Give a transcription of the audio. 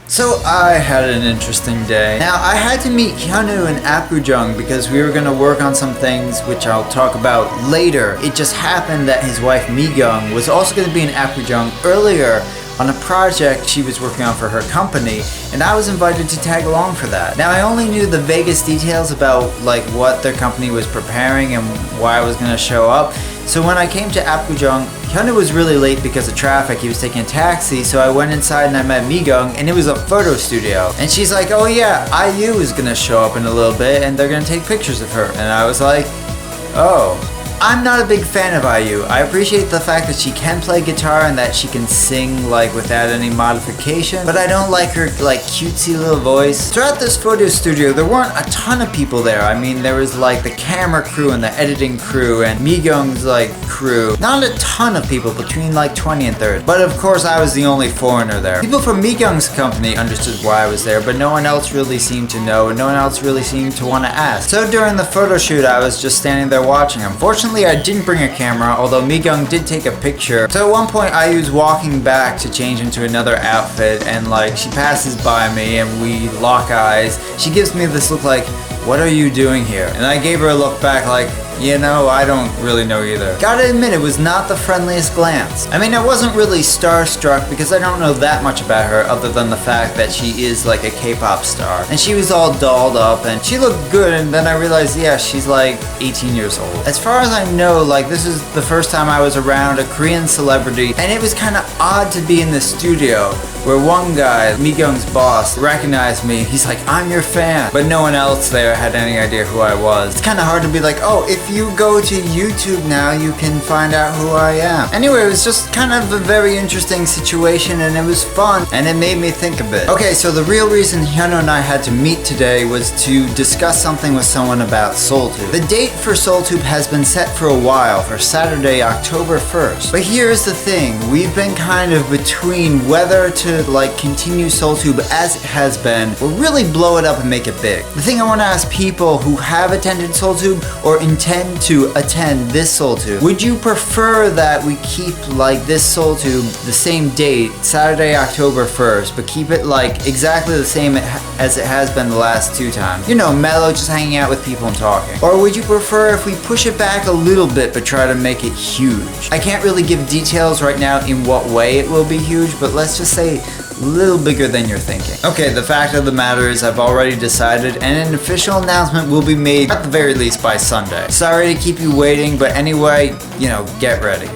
So I had an interesting day. Now I had to meet Hyunwoo in Apgujeong because we were going to work on some things which I'll talk about later. It just happened that his wife Mi-kyung was also going to be in Apgujeong earlier on a project she was working on for her company, and I was invited to tag along for that. Now I only knew the vaguest details about like what their company was preparing and why I was going to show up. So when I came to Apgujeong, Hyunwoo was really late because of traffic. He was taking a taxi, so I went inside and I met Mi-kyung, and it was a photo studio. And she's like, oh yeah, IU is gonna show up in a little bit and they're gonna take pictures of her. And I was like, oh. I'm not a big fan of IU. I appreciate the fact that she can play guitar and that she can sing like without any modification, but I don't like her like cutesy little voice. Throughout this photo studio, there weren't a ton of people there. I mean, there was like the camera crew and the editing crew and Mi-kyung's like crew. Not a ton of people, between like 20 and 30. But of course, I was the only foreigner there. People from Mi-kyung's company understood why I was there, but no one else really seemed to know, and no one else really seemed to want to ask. So during the photo shoot, I was just standing there watching. Unfortunately, I didn't bring a camera, although Mi-kyung did take a picture. So at one point, IU's walking back to change into another outfit, and like she passes by me and we lock eyes. She gives me this look like, what are you doing here? And I gave her a look back like, you know, I don't really know either. Gotta admit, it was not the friendliest glance. I mean, I wasn't really starstruck because I don't know that much about her other than the fact that she is like a K-pop star. And she was all dolled up and she looked good, and then I realized, yeah, she's like 18 years old. As far as I know, like this is the first time I was around a Korean celebrity, and it was kind of odd to be in the studio where one guy, Mi-kyung's boss, recognized me. He's like, I'm your fan. But no one else there had any idea who I was. It's kind of hard to be like, oh, if you go to YouTube now, you can find out who I am. Anyway, it was just kind of a very interesting situation, and it was fun, and it made me think a bit. Okay, so the real reason Hyunwoo and I had to meet today was to discuss something with someone about SoulTube. The date for SoulTube has been set for a while, for Saturday, October 1st. But here's the thing, we've been kind of between whether to like continue SoulTube as it has been, or really blow it up and make it big. The thing I want to ask people who have attended SoulTube or intend to attend this SoulTube, would you prefer that we keep like this SoulTube the same date, Saturday, October 1st, but keep it like exactly the same as it has been the last two times? You know, mellow, just hanging out with people and talking. Or would you prefer if we push it back a little bit but try to make it huge? I can't really give details right now in what way it will be huge, but let's just say a little bigger than you're thinking. Okay, the fact of the matter is I've already decided, and an official announcement will be made at the very least by Sunday. Sorry to keep you waiting, but anyway, you know, get ready.